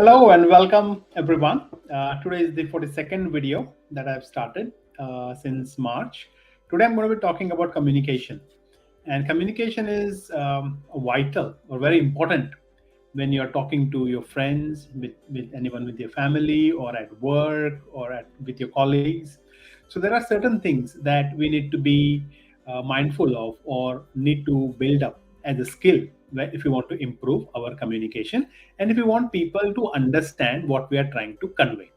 Hello and welcome everyone. Today is the 42nd video that I've started since March. Today I'm going to be talking about communication. And communication is vital or very important when you're talking to your friends, with anyone, with your family, or at work, or with your colleagues. So there are certain things that we need to be mindful of or need to build up as a skill if we want to improve our communication and if we want people to understand what we are trying to convey.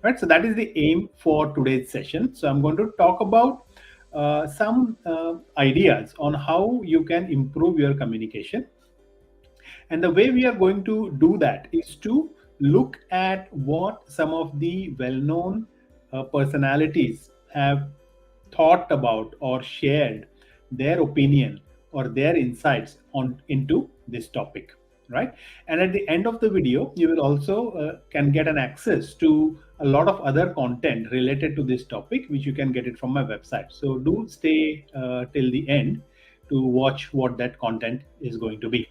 Right, so that is the aim for today's session. So I'm going to talk about some ideas on how you can improve your communication. And the way we are going to do that is to look at what some of the well known personalities have thought about or shared their opinion or their insights on into this topic, right? And at the end of the video you will also can get an access to a lot of other content related to this topic, which you can get it from my website. So do stay till the end to watch what that content is going to be.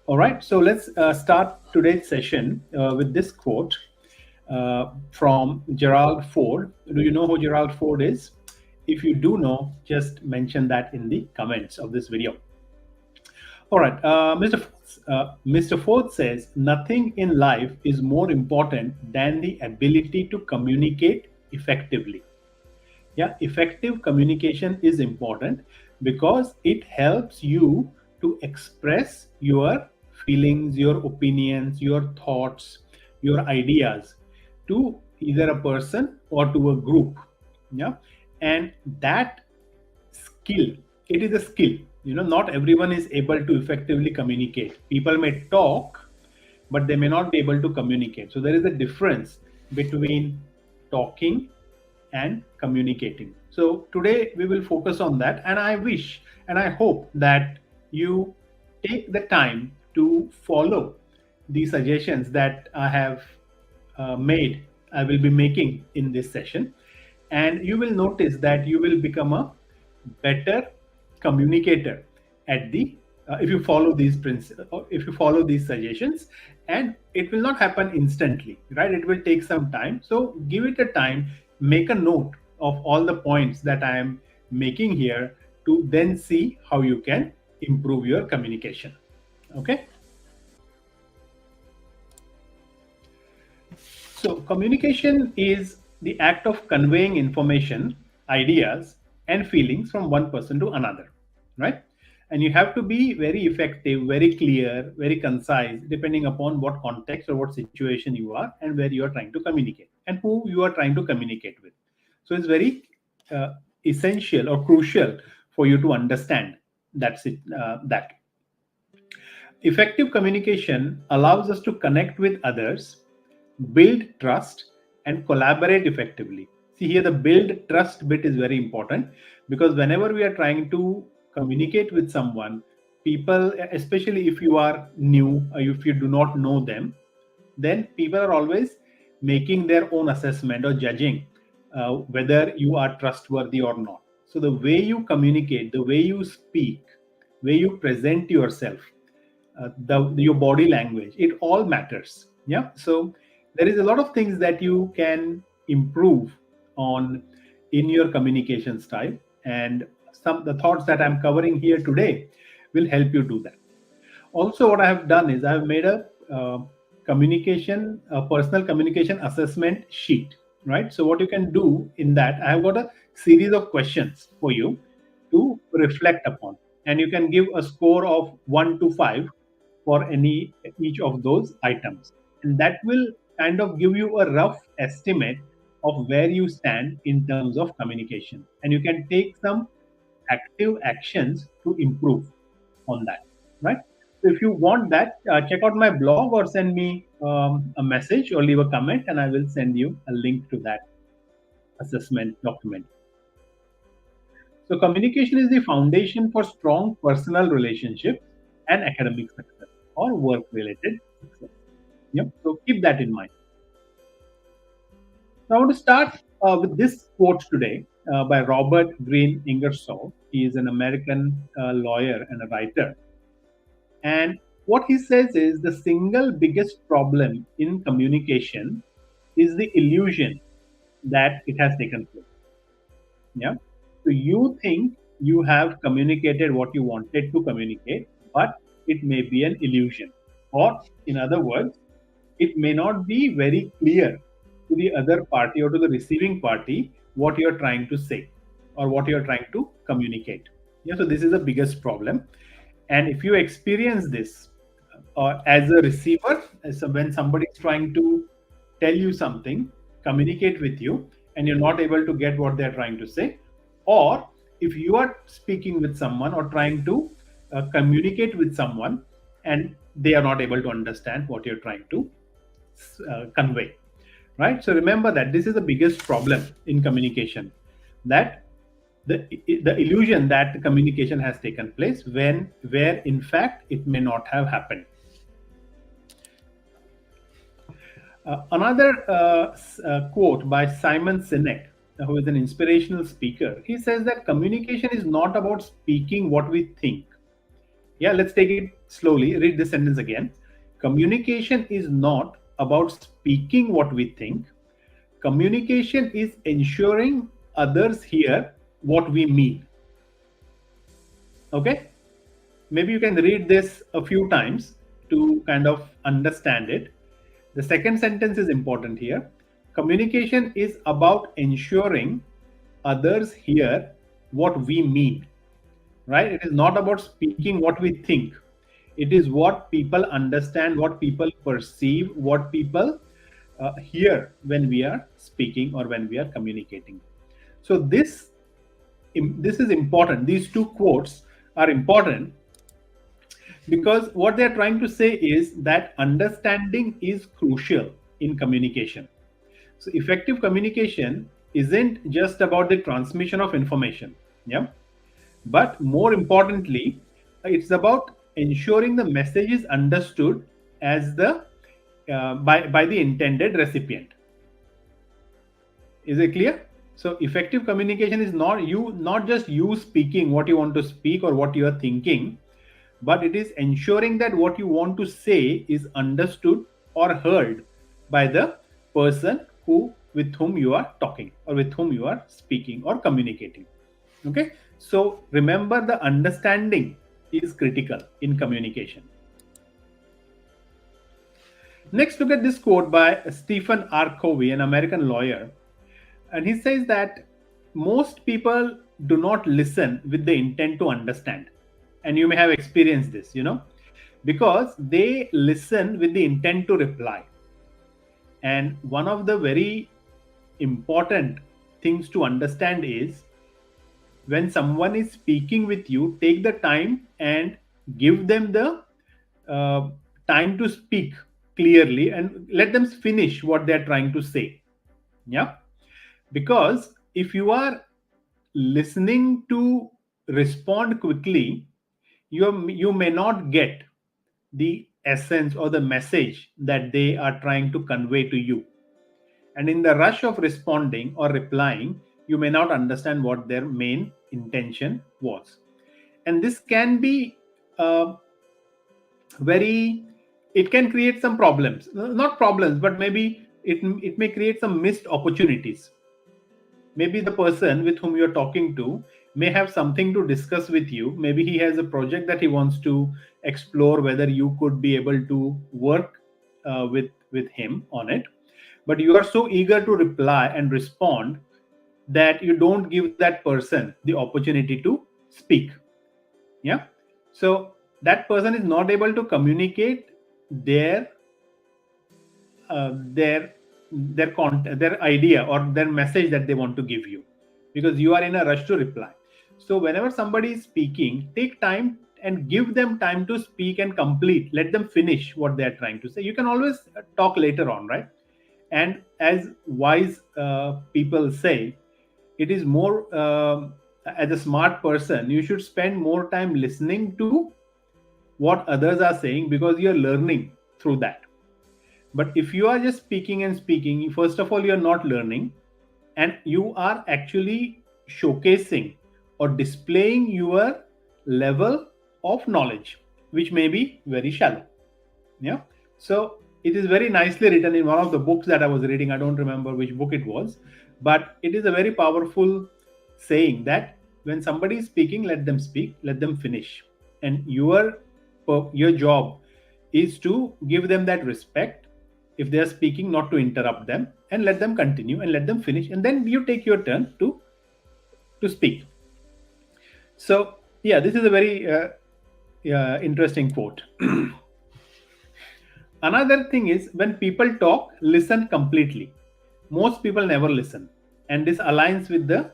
All right, so let's start today's session with this quote from Gerald Ford. Do you know who Gerald Ford is? If you do know, just mention that in the comments of this video. All right, Mr. Ford says, nothing in life is more important than the ability to communicate effectively. Yeah, effective communication is important because it helps you to express your feelings, your opinions, your thoughts, your ideas to either a person or to a group. Yeah, and that skill, it is a skill. Not everyone is able to effectively communicate. People may talk, but they may not be able to communicate. So there is a difference between talking and communicating. So today we will focus on that, and I wish and I hope that you take the time to follow the suggestions that I have I will be making in this session, and you will notice that you will become a better communicator at the if you follow these principles, if you follow these suggestions. And it will not happen instantly, right? It will take some time. So give it a time, make a note of all the points that I am making here to then see how you can improve your communication. Okay, so communication is the act of conveying information, ideas, and feelings from one person to another, right? And you have to be very effective, very clear, very concise, depending upon what context or what situation you are and where you are trying to communicate and who you are trying to communicate with. So it's very essential or crucial for you to understand that effective communication allows us to connect with others, build trust, and collaborate effectively. See here, the build trust bit is very important, because whenever we are trying to communicate with someone, people, especially if you are new or if you do not know them, then people are always making their own assessment or judging whether you are trustworthy or not. So the way you communicate, the way you speak, way you present yourself, your body language, it all matters. Yeah, so there is a lot of things that you can improve on in your communication style, and some the thoughts that I'm covering here today will help you do that. Also, what I have done is I have made a personal communication assessment sheet, right? So what you can do in that, I have got a series of questions for you to reflect upon, and you can give a score of 1 to 5 for each of those items, and that will kind of give you a rough estimate of where you stand in terms of communication, and you can take some active actions to improve on that, right? So if you want that, check out my blog or send me a message or leave a comment, and I will send you a link to that assessment document. So communication is the foundation for strong personal relationships and academic success or work related success. Yep. So keep that in mind. So I want to start with this quote today by Robert Greene Ingersoll. He is an American lawyer and a writer. And What he says is the single biggest problem in communication is the illusion that it has taken place. Yeah. So you think you have communicated what you wanted to communicate, but it may be an illusion. Or, in other words, it may not be very clear to the other party or to the receiving party what you're trying to say or what you're trying to communicate. Yeah, so this is the biggest problem. And if you experience this as a receiver, so when somebody is trying to tell you something, communicate with you, and you're not able to get what they're trying to say, or if you are speaking with someone or trying to communicate with someone and they are not able to understand what you're trying to convey, right? So remember that this is the biggest problem in communication, that the illusion that the communication has taken place when where in fact it may not have happened. Another quote by Simon Sinek, who is an inspirational speaker, he says that communication is not about speaking what we think. Yeah, let's take it slowly. Read this sentence again. Communication is not about speaking what we think. Communication is ensuring others hear what we mean. Okay? Maybe you can read this a few times to kind of understand it. The second sentence is important here. Communication is about ensuring others hear what we mean, right? It is not about speaking what we think. It is what people understand, what people perceive, what people hear when we are speaking or when we are communicating. So this is important. These two quotes are important because what they're trying to say is that understanding is crucial in communication. So effective communication isn't just about the transmission of information, yeah, but more importantly, it's about ensuring the message is understood as the by the intended recipient. Is it clear? So effective communication is not just you speaking what you want to speak or what you are thinking, but it is ensuring that what you want to say is understood or heard by the person with whom you are talking or with whom you are speaking or communicating. Okay, so remember, the understanding is critical in communication. Next, look at this quote by Stephen R. Covey, an American lawyer. And he says that most people do not listen with the intent to understand. And you may have experienced this, because they listen with the intent to reply. And one of the very important things to understand is when someone is speaking with you, take the time and give them the time to speak clearly and let them finish what they're trying to say. Yeah. Because if you are listening to respond quickly, you may not get the essence or the message that they are trying to convey to you. And in the rush of responding or replying, you may not understand what their main intention was. And this can be it can create some problems, not problems, but maybe it may create some missed opportunities. Maybe the person with whom you're talking to may have something to discuss with you. Maybe he has a project that he wants to explore, whether you could be able to work with him on it. But you are so eager to reply and respond that you don't give that person the opportunity to speak. Yeah. So that person is not able to communicate their their idea or their message that they want to give you, because you are in a rush to reply. So whenever somebody is speaking, take time and give them time to speak and complete. Let them finish what they are trying to say. You can always talk later on, right? And as wise people say, it is more as a smart person, you should spend more time listening to what others are saying, because you're learning through that. But if you are just speaking and speaking, first of all, you're not learning, and you are actually showcasing or displaying your level of knowledge. which may be very shallow. Yeah. So it is very nicely written in one of the books that I was reading. I don't remember which book it was, but it is a very powerful saying that when somebody is speaking, let them speak, let them finish. And your job is to give them that respect. If they are speaking, not to interrupt them, and let them continue and let them finish, and then you take your turn to speak. So yeah, this is a very interesting quote. Another thing is, when people talk, listen completely. Most people never listen, and this aligns with the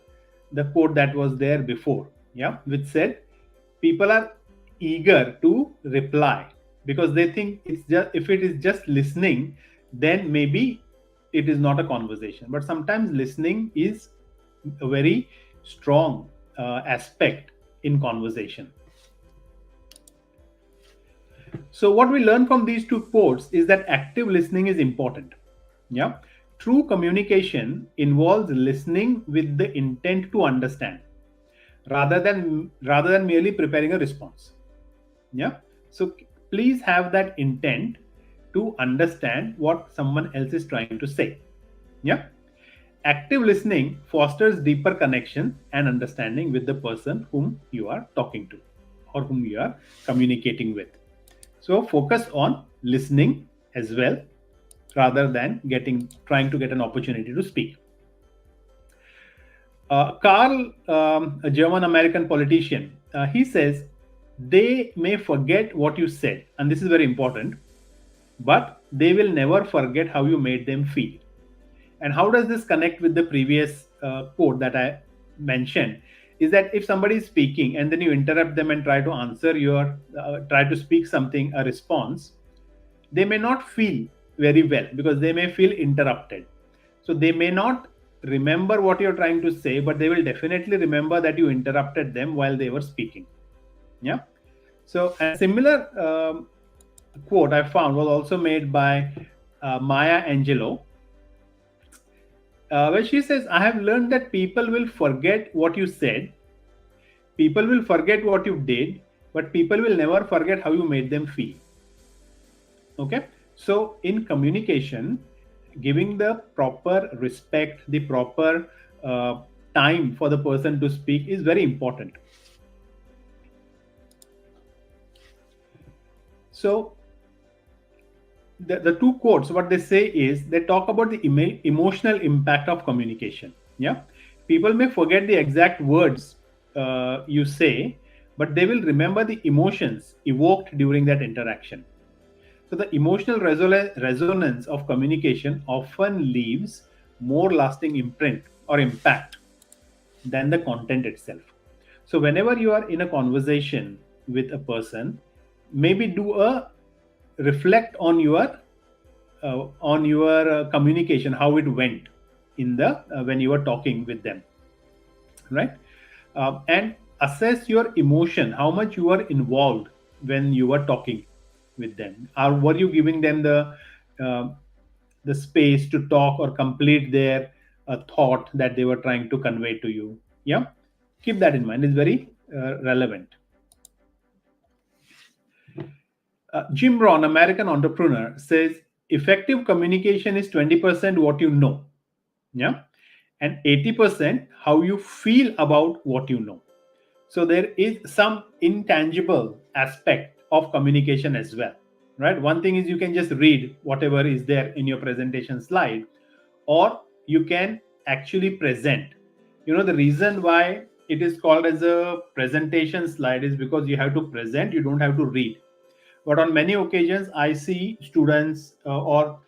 quote that was there before, yeah, which said people are eager to reply because they think it's just, if it is just listening, then maybe it is not a conversation. But sometimes listening is a very strong aspect in conversation. So what we learn from these two quotes is that active listening is important. Yeah. True communication involves listening with the intent to understand rather than merely preparing a response. Yeah. So please have that intent to understand what someone else is trying to say. Yeah. Active listening fosters deeper connection and understanding with the person whom you are talking to or whom you are communicating with. So focus on listening as well rather than trying to get an opportunity to speak. Karl, a German American politician, he says, they may forget what you said, and this is very important, but they will never forget how you made them feel. And how does this connect with the previous quote that I mentioned? Is that if somebody is speaking and then you interrupt them and try to speak something, a response, they may not feel very well because they may feel interrupted. So they may not remember what you're trying to say, but they will definitely remember that you interrupted them while they were speaking. Yeah. So a similar quote I found was also made by Maya Angelou, where she says, I have learned that people will forget what you said, people will forget what you did, but people will never forget how you made them feel. Okay. So in communication, giving the proper respect, the proper time for the person to speak is very important. So the two quotes, what they say is, they talk about the emotional impact of communication. Yeah. People may forget the exact words you say, but they will remember the emotions evoked during that interaction. So the emotional resonance of communication often leaves more lasting imprint or impact than the content itself. So whenever you are in a conversation with a person, maybe do a reflect on your communication, how it went in the when you were talking with them, right? And assess your emotion, how much you are involved when you were talking with them. Or were you giving them uh, the space to talk or complete their thought that they were trying to convey to you? Yeah, keep that in mind. It's very relevant. Jim Rohn, American entrepreneur, says effective communication is 20% what you know, yeah, and 80% how you feel about what you know. So there is some intangible aspect of communication as well, right? One thing is you can just read whatever is there in your presentation slide, or you can actually present. The reason why it is called as a presentation slide is because you have to present, you don't have to read. But on many occasions, I see students or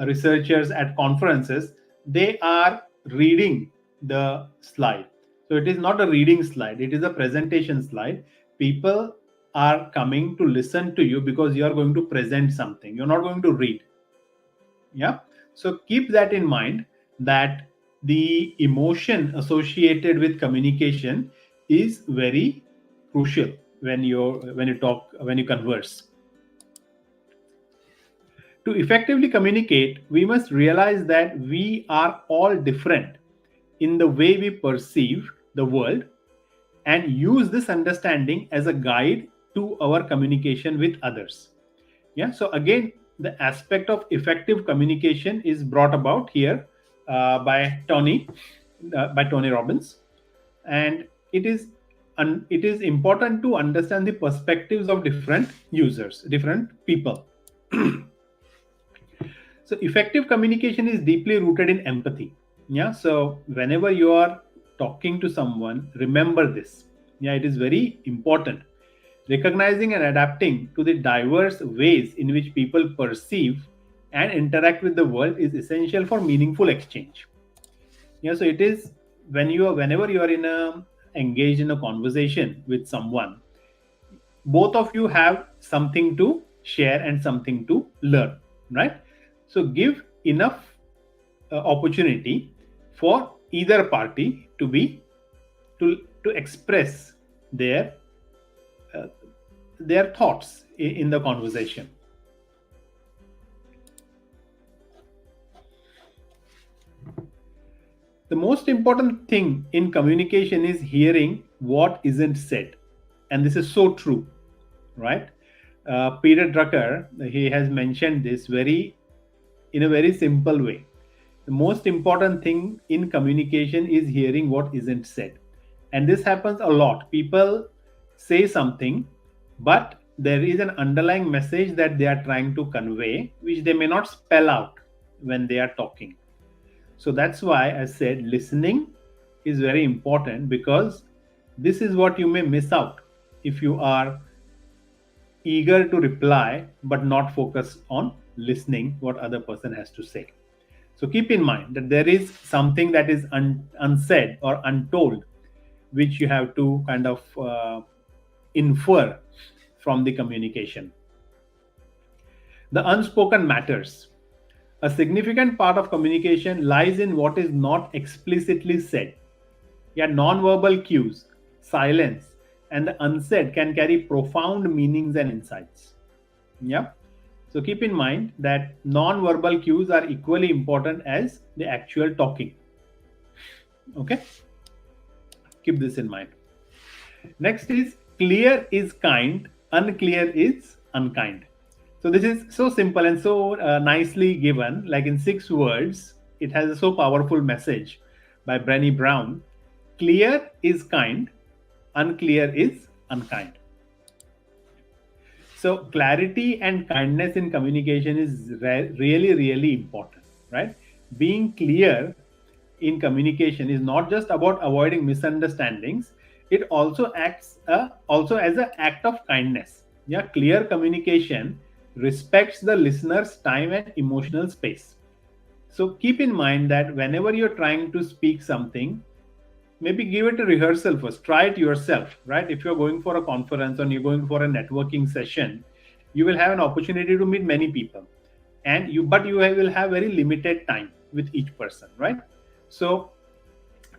researchers at conferences, they are reading the slide. So it is not a reading slide, it is a presentation slide. People are coming to listen to you because you are going to present something. You're not going to read. Yeah. So keep that in mind, that the emotion associated with communication is very crucial when you converse. To effectively communicate, we must realize that we are all different in the way we perceive the world, and use this understanding as a guide to our communication with others. Yeah, so again, the aspect of effective communication is brought about here by Tony Robbins, and it is important to understand the perspectives of different users, different people. So effective communication is deeply rooted in empathy. Yeah, so whenever you are talking to someone, remember this. Yeah, it is very important. Recognizing and adapting to the diverse ways in which people perceive and interact with the world is essential for meaningful exchange. Yeah, so it is whenever you are engaged in a conversation with someone, both of you have something to share and something to learn, right? So give enough opportunity for either party to express their uh, their thoughts in the conversation. The most important thing in communication is hearing what isn't said, and this is so true, right? Peter Drucker, he has mentioned this very in a very simple way. The most important thing in communication is hearing what isn't said, and this happens a lot. People say something, but there is an underlying message that they are trying to convey, which they may not spell out when they are talking. So that's why I said listening is very important, because this is what you may miss out if you are eager to reply but not focus on listening what other person has to say. So keep in mind that there is something that is unsaid or untold, which you have to kind of infer from the communication. The unspoken matters. A significant part of communication lies in what is not explicitly said. Yet non-verbal cues, silence, and the unsaid can carry profound meanings and insights. Yeah. So keep in mind that non-verbal cues are equally important as the actual talking. Okay. Keep this in mind. Next is clear is kind, unclear is unkind. So this is so simple and so nicely given, like in 6 words. It has a so powerful message by Brené Brown. Clear is kind, unclear is unkind. So clarity and kindness in communication is really, really important, right? Being clear in communication is not just about avoiding misunderstandings. It also acts also as an act of kindness. Yeah, clear communication respects the listener's time and emotional space. So keep in mind that whenever you're trying to speak something, maybe give it a rehearsal first. Try it yourself, right? If you're going for a conference or you're going for a networking session, you will have an opportunity to meet many people, and you will have very limited time with each person, right? So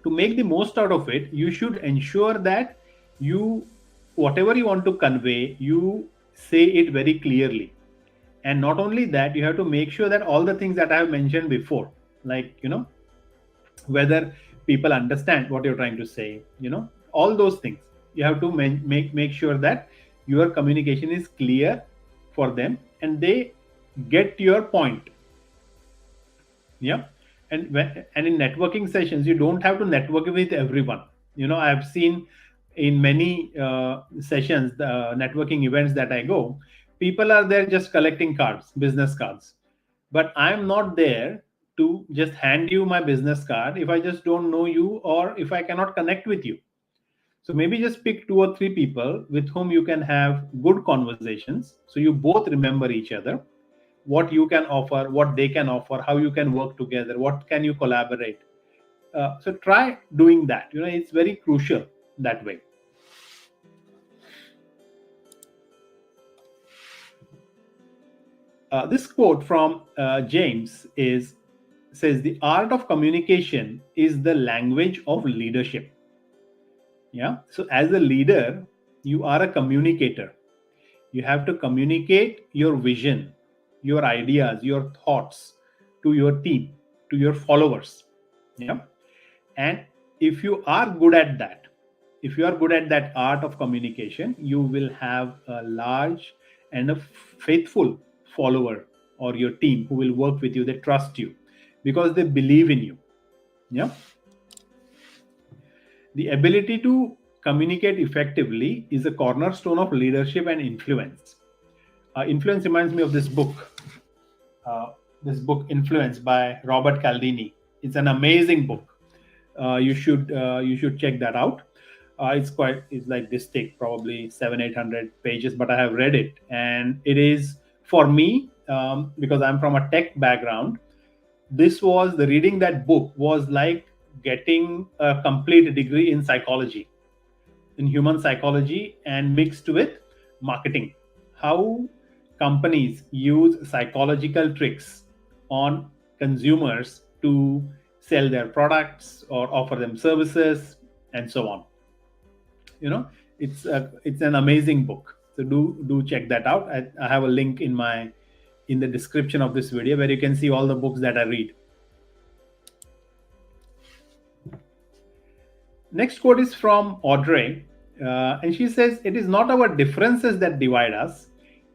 to make the most out of it, you should ensure that you whatever you want to convey, you say it very clearly. And not only that, you have to make sure that all the things that I have mentioned before, like whether people understand what you're trying to say, all those things, you have to make sure that your communication is clear for them and they get your point. Yeah. And in networking sessions, you don't have to network with everyone. I've seen in many sessions, the networking events that I go, people are there just collecting cards, business cards, but I'm not there to just hand you my business card if I just don't know you or if I cannot connect with you. So maybe just pick 2 or 3 people with whom you can have good conversations, so you both remember each other, what you can offer, what they can offer, how you can work together, what can you collaborate. So try doing that. It's very crucial that way. This quote from James says the art of communication is the language of leadership. Yeah. So as a leader, you are a communicator. You have to communicate your vision, your ideas, your thoughts to your team, to your followers. Yeah. And if you are good at that, if you are good at that art of communication, you will have a large and a faithful follower or your team who will work with you. They trust you because they believe in you. Yeah. The ability to communicate effectively is a cornerstone of leadership and influence. Influence reminds me of uh, this book Influence by Robert Cialdini. It's an amazing book. You should check that out. It's like this thick, probably 700-800 pages, but I have read it, and it is for me, because I'm from a tech background. This was the reading that book was like getting a complete degree in psychology, in human psychology, and mixed with marketing. How companies use psychological tricks on consumers to sell their products or offer them services and so on. You know, it's an amazing book. So do check that out. I have a link in the description of this video where you can see all the books that I read. Next quote is from Audrey, and she says, "It is not our differences that divide us,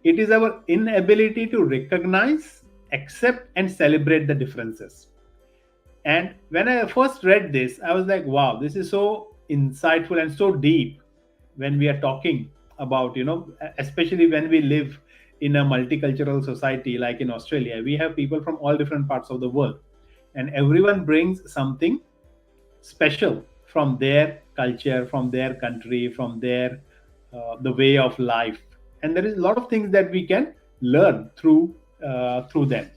it is our inability to recognize, accept, and celebrate the differences." And when I first read this, I was like, wow, this is so insightful and so deep when we are talking about, especially when we live in a multicultural society like in Australia. We have people from all different parts of the world, and everyone brings something special from their culture, from their country, from their the way of life, and there is a lot of things that we can learn through them.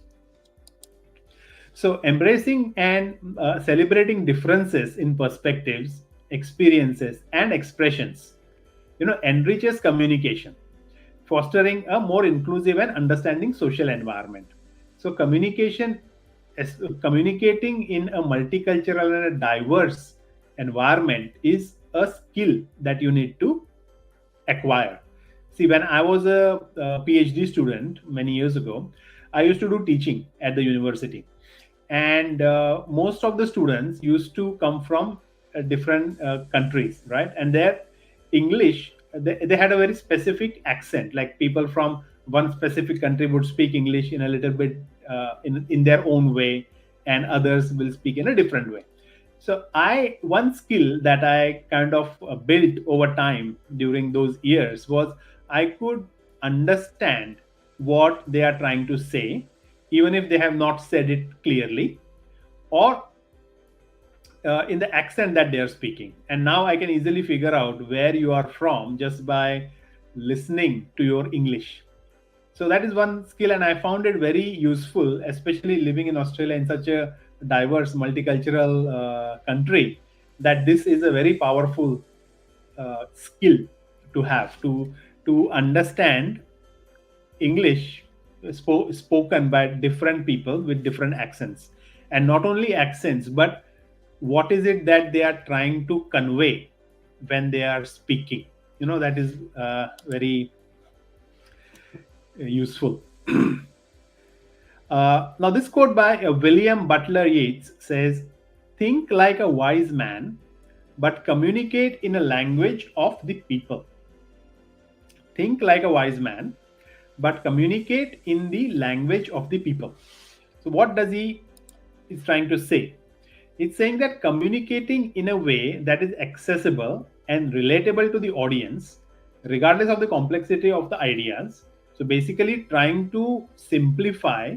So embracing and celebrating differences in perspectives, experiences, and expressions, enriches communication, fostering a more inclusive and understanding social environment. So communicating in a multicultural and a diverse environment is a skill that you need to acquire. See, when I was a PhD student many years ago, I used to do teaching at the university, and most of the students used to come from different countries, right? And their English, they had a very specific accent. Like people from one specific country would speak English in a little bit in their own way, and others will speak in a different way. So one skill that I kind of built over time during those years was I could understand what they are trying to say, even if they have not said it clearly, or in the accent that they are speaking. And now I can easily figure out where you are from just by listening to your English. So that is one skill, and I found it very useful, especially living in Australia in such a diverse, multicultural country, that this is a very powerful skill to have, to understand English spoken by different people with different accents. And not only accents, but what is it that they are trying to convey when they are speaking. That is very useful. Now, this quote by William Butler Yeats says, "Think like a wise man, but communicate in a language of the people." Think like a wise man, but communicate in the language of the people. So what does he is trying to say? It's saying that communicating in a way that is accessible and relatable to the audience, regardless of the complexity of the ideas. So basically trying to simplify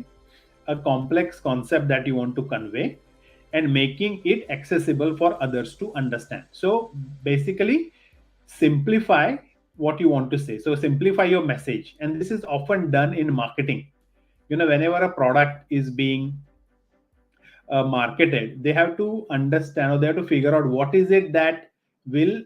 a complex concept that you want to convey and making it accessible for others to understand. So basically simplify what you want to say. So simplify your message. And this is often done in marketing. Whenever a product is being marketed, they have to understand, or they have to figure out what is it that will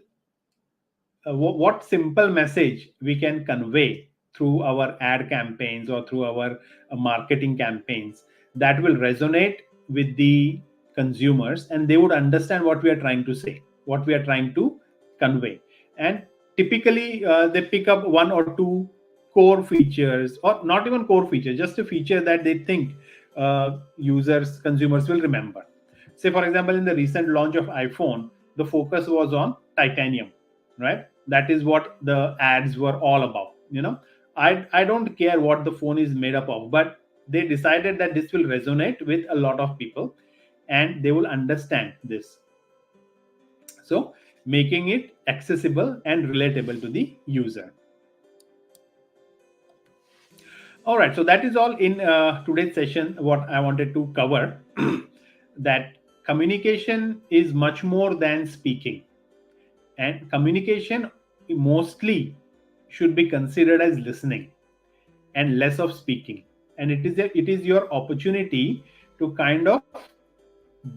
what simple message we can convey through our ad campaigns or through our marketing campaigns that will resonate with the consumers, and they would understand what we are trying to say, what we are trying to convey. And typically they pick up one or two core features, or not even core features, just a feature that they think consumers will remember. Say, for example, in the recent launch of iPhone, the focus was on titanium, right? That is what the ads were all about. I don't care what the phone is made up of, but they decided that this will resonate with a lot of people and they will understand this. So making it accessible and relatable to the user. All right, so that is all in today's session. What I wanted to cover that communication is much more than speaking, and communication mostly should be considered as listening and less of speaking. And it is your opportunity to kind of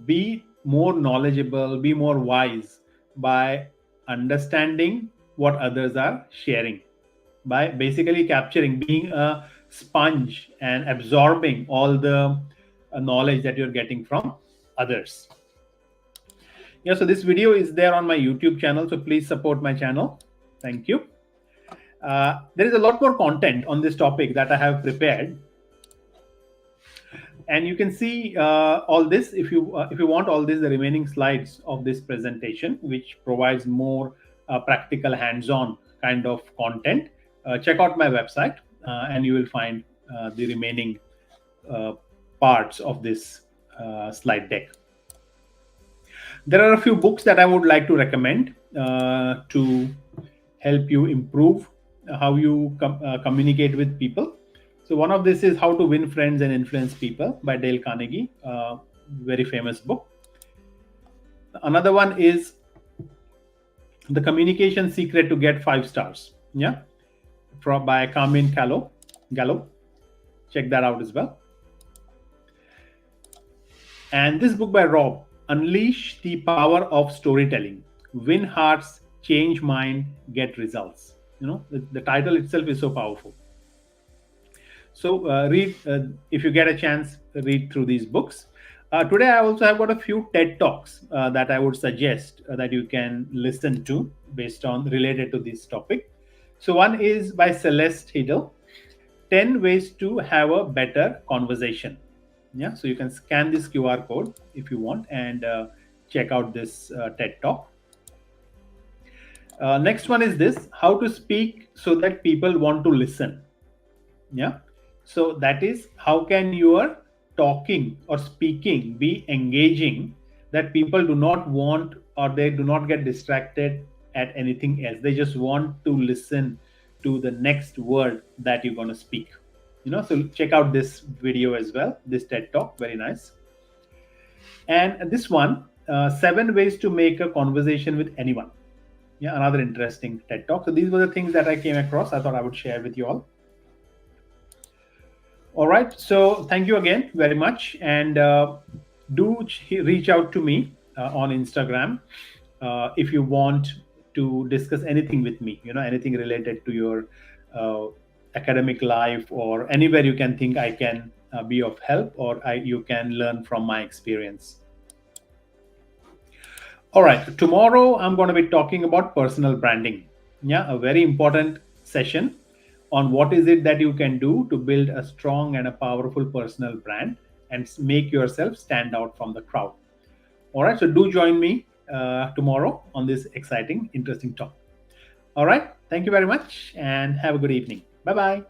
be more knowledgeable, be more wise by understanding what others are sharing, by basically capturing, being a sponge and absorbing all the knowledge that you're getting from others. Yeah, so this video is there on my YouTube channel, so please support my channel. Thank you. There is a lot more content on this topic that I have prepared, and you can see all this if you want all this, the remaining slides of this presentation, which provides more practical, hands-on kind of content. Check out my website, and you will find the remaining parts of this slide deck. There are a few books that I would like to recommend to help you improve how you communicate with people. So one of this is How to Win Friends and Influence People by Dale Carnegie, very famous book. Another one is The Communication Secret to Get 5 Stars, by Carmine Gallo. Check that out as well. And this book by Rob, Unleash the Power of Storytelling, Win Hearts, Change Mind, Get Results. The title itself is so powerful. So read, if you get a chance, read through these books. Today I also have got a few TED Talks that I would suggest that you can listen to related to this topic. So one is by Celeste Hiddle, 10 Ways to Have a Better Conversation. Yeah, so you can scan this QR code if you want and check out this TED Talk. Next one is this, How to Speak So That People Want to Listen. Yeah, so that is, how can your talking or speaking be engaging that people do not want, or they do not get distracted at anything else. They just want to listen to the next word that you're going to speak. So check out this video as well, this TED Talk, very nice. And this one, 7 Ways to Make a Conversation with Anyone. Yeah, another interesting TED Talk. So these were the things that I came across. I thought I would share with you all. All right. So thank you again very much. And do reach out to me on Instagram if you want to discuss anything with me, anything related to your academic life, or anywhere you can think I can be of help, or you can learn from my experience. All right, tomorrow I'm going to be talking about personal branding. Yeah, a very important session on what is it that you can do to build a strong and a powerful personal brand and make yourself stand out from the crowd. All right, so do join me tomorrow on this exciting, interesting talk. All right, thank you very much and have a good evening. Bye-bye.